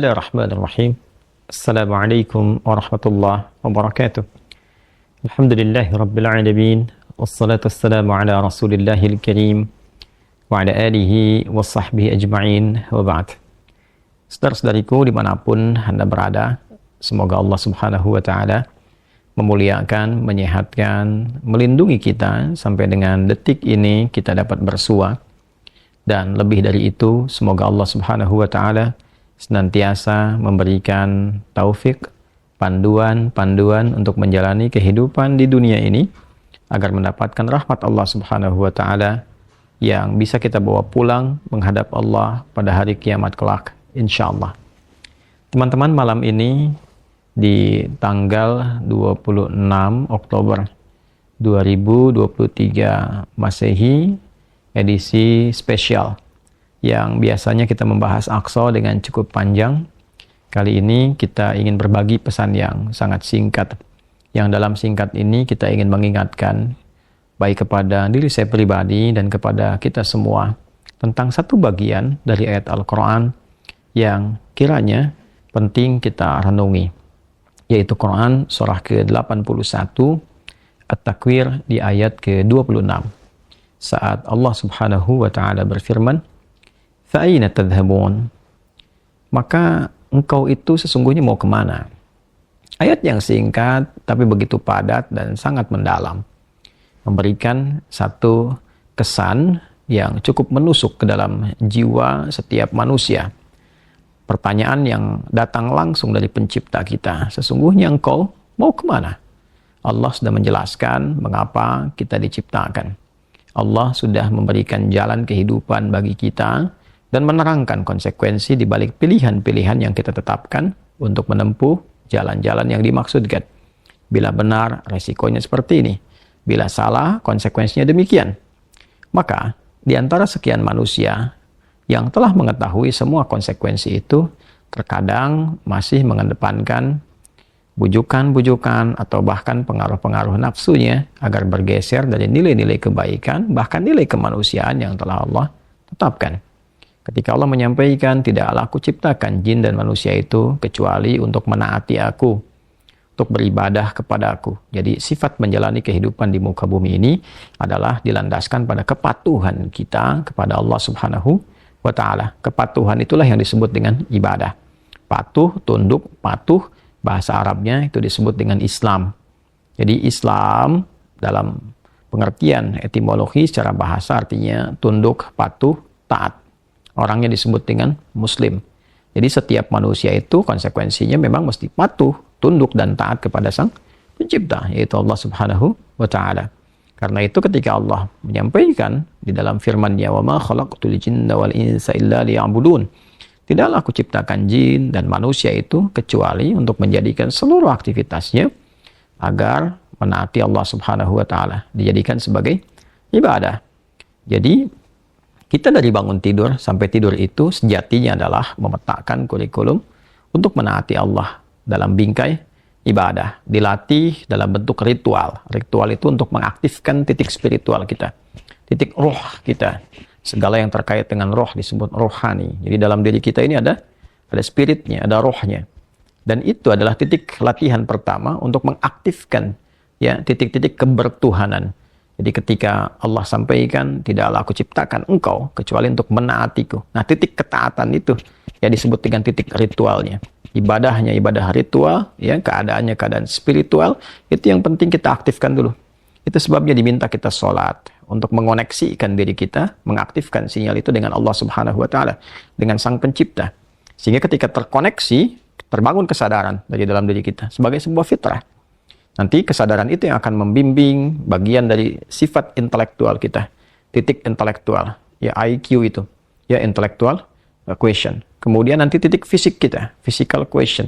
Bismillahirrahmanirrahim. Assalamualaikum warahmatullahi wabarakatuh. Alhamdulillahi rabbil alamin. Wassalatu wassalamu ala rasulillahil karim wa ala alihi wa sahbihi ajma'in wa ba'd. Saudara-saudariku dimanapun Anda berada, semoga Allah subhanahu wa ta'ala memuliakan, menyehatkan, melindungi kita sampai dengan detik ini kita dapat bersua. Dan lebih dari itu, semoga Allah subhanahu wa ta'ala senantiasa memberikan taufik, panduan untuk menjalani kehidupan di dunia ini agar mendapatkan rahmat Allah Subhanahu wa taala yang bisa kita bawa pulang menghadap Allah pada hari kiamat kelak insyaallah. Teman-teman, malam ini di tanggal 26 Oktober 2023 Masehi, edisi spesial yang biasanya kita membahas Aqsa dengan cukup panjang. Kali ini kita ingin berbagi pesan yang sangat singkat. Yang dalam singkat ini kita ingin mengingatkan baik kepada diri saya pribadi dan kepada kita semua tentang satu bagian dari ayat Al-Quran yang kiranya penting kita renungi, yaitu Quran surah ke-81 At-Takwir di ayat ke-26. Saat Allah Subhanahu wa ta'ala berfirman, "Fa'aina tadhhabun?" Maka engkau itu sesungguhnya mau kemana? Ayat yang singkat tapi begitu padat dan sangat mendalam, memberikan satu kesan yang cukup menusuk ke dalam jiwa setiap manusia. Pertanyaan yang datang langsung dari pencipta kita, sesungguhnya engkau mau kemana? Allah sudah menjelaskan mengapa kita diciptakan. Allah sudah memberikan jalan kehidupan bagi kita dan menerangkan konsekuensi di balik pilihan-pilihan yang kita tetapkan untuk menempuh jalan-jalan yang dimaksudkan. Bila benar, resikonya seperti ini. Bila salah, konsekuensinya demikian. Maka, di antara sekian manusia yang telah mengetahui semua konsekuensi itu, terkadang masih mengedepankan bujukan-bujukan atau bahkan pengaruh-pengaruh nafsunya agar bergeser dari nilai-nilai kebaikan, bahkan nilai kemanusiaan yang telah Allah tetapkan. Ketika Allah menyampaikan, tidaklah aku ciptakan jin dan manusia itu kecuali untuk menaati aku, untuk beribadah kepada aku. Jadi sifat menjalani kehidupan di muka bumi ini adalah dilandaskan pada kepatuhan kita kepada Allah Subhanahu wa ta'ala. Kepatuhan itulah yang disebut dengan ibadah. Patuh, tunduk, patuh, bahasa Arabnya itu disebut dengan Islam. Jadi Islam dalam pengertian etimologi secara bahasa artinya tunduk, patuh, taat. Orangnya disebut dengan Muslim. Jadi setiap manusia itu konsekuensinya memang mesti patuh, tunduk dan taat kepada Sang Pencipta, yaitu Allah Subhanahu wa ta'ala. Karena itu ketika Allah menyampaikan di dalam firman-Nya, "Wa ma khalaqtul jinna wal insa illa liya'budun." Tidaklah aku ciptakan jin dan manusia itu kecuali untuk menjadikan seluruh aktivitasnya agar menaati Allah Subhanahu wa ta'ala, dijadikan sebagai ibadah. Jadi kita dari bangun tidur sampai tidur itu sejatinya adalah memetakan kurikulum untuk menaati Allah dalam bingkai ibadah. Dilatih dalam bentuk ritual. Ritual itu untuk mengaktifkan titik spiritual kita, titik roh kita. Segala yang terkait dengan roh disebut rohani. Jadi dalam diri kita ini ada spiritnya, ada rohnya. Dan itu adalah titik latihan pertama untuk mengaktifkan ya titik-titik kebertuhanan. Jadi ketika Allah sampaikan, tidaklah aku ciptakan engkau kecuali untuk menaatiku. Nah, titik ketaatan itu ya disebut dengan titik ritualnya. Ibadahnya ibadah ritual, ya keadaannya keadaan spiritual, itu yang penting kita aktifkan dulu. Itu sebabnya diminta kita sholat untuk mengoneksikan diri kita, mengaktifkan sinyal itu dengan Allah Subhanahu wa ta'ala, dengan Sang Pencipta. Sehingga ketika terkoneksi, terbangun kesadaran dari dalam diri kita sebagai sebuah fitrah. Nanti kesadaran itu yang akan membimbing bagian dari sifat intelektual kita, titik intelektual, ya IQ itu, ya intellectual question. Kemudian nanti titik fisik kita, physical question.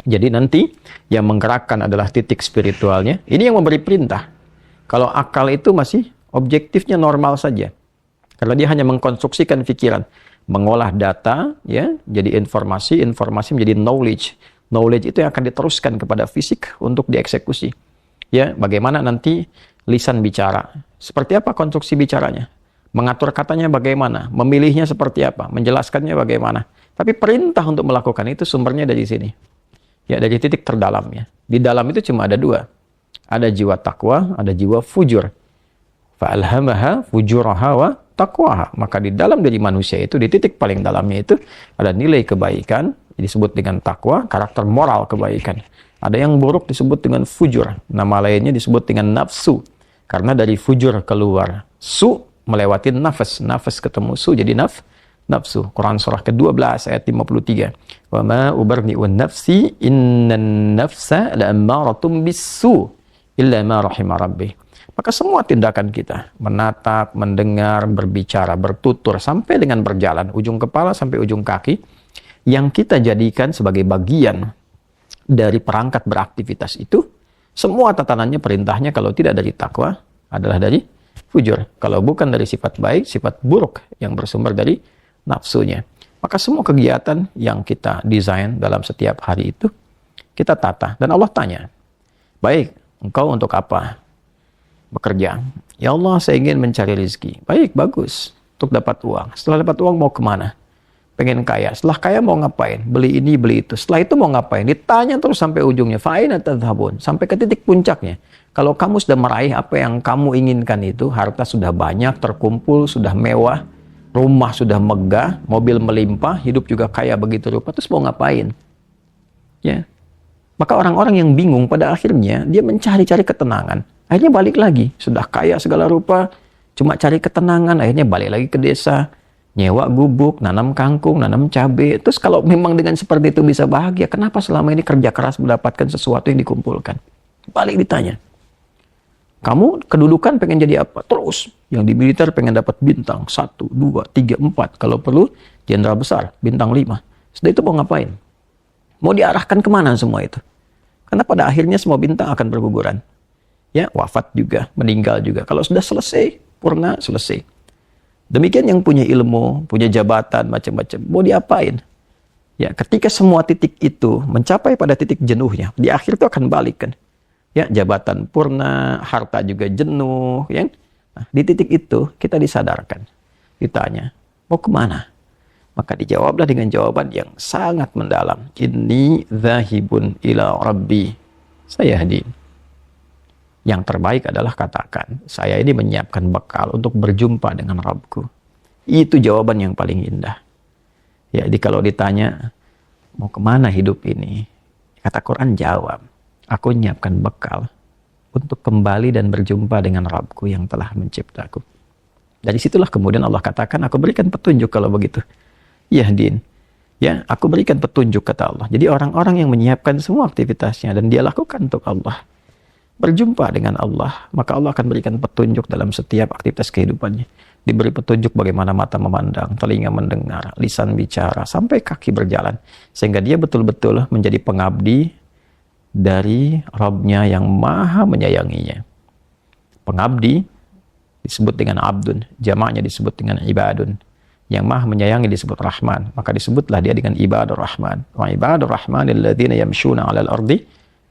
Jadi nanti yang menggerakkan adalah titik spiritualnya. Ini yang memberi perintah. Kalau akal itu masih objektifnya normal saja. Kalau dia hanya mengkonstruksikan pikiran, mengolah data, ya, jadi informasi menjadi knowledge. Knowledge itu yang akan diteruskan kepada fisik untuk dieksekusi. Ya, bagaimana nanti lisan bicara? Seperti apa konstruksi bicaranya? Mengatur katanya bagaimana, memilihnya seperti apa, menjelaskannya bagaimana. Tapi perintah untuk melakukan itu sumbernya dari sini. Ya, dari titik terdalamnya. Di dalam itu cuma ada dua. Ada jiwa takwa, ada jiwa fujur. Fa'alhamaha fujuraha wa taqwaha. Maka di dalam diri manusia itu, di titik paling dalamnya itu, ada nilai kebaikan, disebut dengan takwa, karakter moral kebaikan. Ada yang buruk disebut dengan fujur. Nama lainnya disebut dengan nafsu. Karena dari fujur keluar su, melewati nafas. Nafas ketemu su, jadi nafsu. Quran surah ke-12 ayat 53. Wa ma ubarni'un nafsi innan nafsa la'ammaratum bisu illa ma rahima rabbi. Maka semua tindakan kita, menatap, mendengar, berbicara, bertutur, sampai dengan berjalan, ujung kepala sampai ujung kaki, yang kita jadikan sebagai bagian dari perangkat beraktivitas itu, semua tatanannya, perintahnya kalau tidak dari takwa, adalah dari fujur. Kalau bukan dari sifat baik, sifat buruk yang bersumber dari nafsunya. Maka semua kegiatan yang kita desain dalam setiap hari itu, kita tata. Dan Allah tanya, baik, engkau untuk apa bekerja? Ya Allah, saya ingin mencari rezeki. Baik, bagus. Untuk dapat uang. Setelah dapat uang mau kemana? Pengen kaya. Setelah kaya mau ngapain? Beli ini, beli itu. Setelah itu mau ngapain? Ditanya terus sampai ujungnya. Fa'ina tadhhabun. Sampai ke titik puncaknya. Kalau kamu sudah meraih apa yang kamu inginkan itu, harta sudah banyak, terkumpul, sudah mewah, rumah sudah megah, mobil melimpah, hidup juga kaya begitu rupa, terus mau ngapain? Ya. Maka orang-orang yang bingung pada akhirnya, dia mencari-cari ketenangan. Akhirnya balik lagi. Sudah kaya segala rupa, cuma cari ketenangan, akhirnya balik lagi ke desa, nyewa gubuk, nanam kangkung, nanam cabai. Terus kalau memang dengan seperti itu bisa bahagia, kenapa selama ini kerja keras mendapatkan sesuatu yang dikumpulkan? Balik ditanya. Kamu kedudukan pengen jadi apa? Terus. Yang di militer pengen dapat bintang 1, 2, 3, 4. Kalau perlu, jenderal besar, bintang 5. Setelah itu mau ngapain? Mau diarahkan kemana semua itu? Karena pada akhirnya semua bintang akan berguguran. Ya, wafat juga, meninggal juga. Kalau sudah selesai, purna, selesai. Demikian yang punya ilmu, punya jabatan, macam-macam. Mau diapain? Ya, ketika semua titik itu mencapai pada titik jenuhnya, di akhir itu akan balik kan. Ya, jabatan purna, harta juga jenuh, ya. Nah, di titik itu kita disadarkan, ditanya, mau kemana? Maka dijawablah dengan jawaban yang sangat mendalam. Inni dzahibun ila rabbi sayahdin. Yang terbaik adalah katakan, saya ini menyiapkan bekal untuk berjumpa dengan Rabbku. Itu jawaban yang paling indah. Ya, jadi kalau ditanya, mau kemana hidup ini? Kata Quran jawab, aku menyiapkan bekal untuk kembali dan berjumpa dengan Rabbku yang telah menciptaku. Dari situlah kemudian Allah katakan, aku berikan petunjuk kalau begitu. Yahdin. Ya, aku berikan petunjuk kata Allah. Jadi orang-orang yang menyiapkan semua aktivitasnya dan dia lakukan untuk Allah, berjumpa dengan Allah, maka Allah akan berikan petunjuk dalam setiap aktivitas kehidupannya. Diberi petunjuk bagaimana mata memandang, telinga mendengar, lisan bicara, sampai kaki berjalan. Sehingga dia betul-betul menjadi pengabdi dari Rabb-Nya yang maha menyayanginya. Pengabdi disebut dengan abdun, jamaknya disebut dengan ibadun. Yang maha menyayangi disebut Rahman, maka disebutlah dia dengan ibadur Rahman. Wa ibadur Rahman alladzina yamshuna 'alal ardi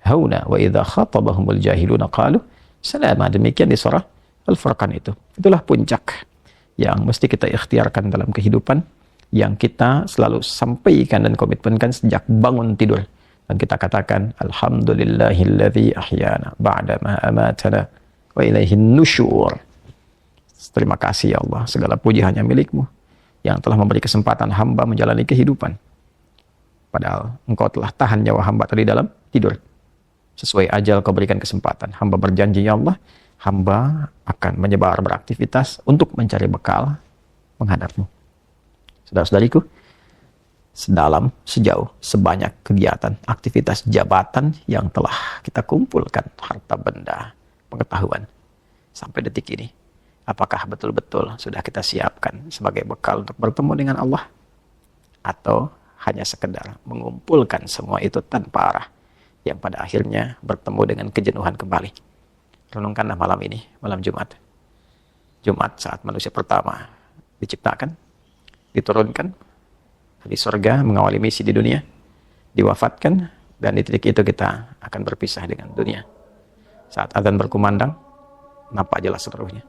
hauna wa idza khatabahumul jahiluna qalu salama. Demikian di surah Al-Furqan itu. Itulah puncak yang mesti kita ikhtiarkan dalam kehidupan, yang kita selalu sampaikan dan komitmenkan sejak bangun tidur. Dan kita katakan, alhamdulillahilladzi ahyana ba'da ma amatana wa ilaihin nusyur. Terima kasih ya Allah, segala puji hanya milik-Mu yang telah memberi kesempatan hamba menjalani kehidupan. Padahal Engkau telah tahan nyawa hamba tadi dalam tidur. Sesuai ajal Kau berikan kesempatan. Hamba berjanji ya Allah, hamba akan menyebar beraktivitas untuk mencari bekal menghadap-Mu. Saudara-saudariku, sedalam, sejauh, sebanyak kegiatan, aktivitas jabatan yang telah kita kumpulkan, harta benda, pengetahuan, sampai detik ini, apakah betul-betul sudah kita siapkan sebagai bekal untuk bertemu dengan Allah? Atau hanya sekedar mengumpulkan semua itu tanpa arah, yang pada akhirnya bertemu dengan kejenuhan kembali? Renungkanlah malam ini, malam Jumat. Jumat saat manusia pertama diciptakan, diturunkan di surga, mengawali misi di dunia, diwafatkan, dan di titik itu kita akan berpisah dengan dunia. Saat azan berkumandang, nampak jelas seluruhnya.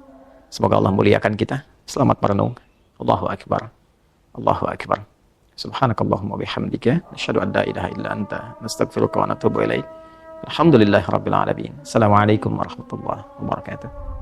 Semoga Allah muliakan kita, Selamat merenung. Allahu Akbar. Allahu Akbar. Subhanakallahumma bihamdika asyhadu an la ilaha illa anta nastaghfiruka wa natubu ilaik. Alhamdulillahirabbil alamin. Assalamualaikum warahmatullahi wabarakatuh.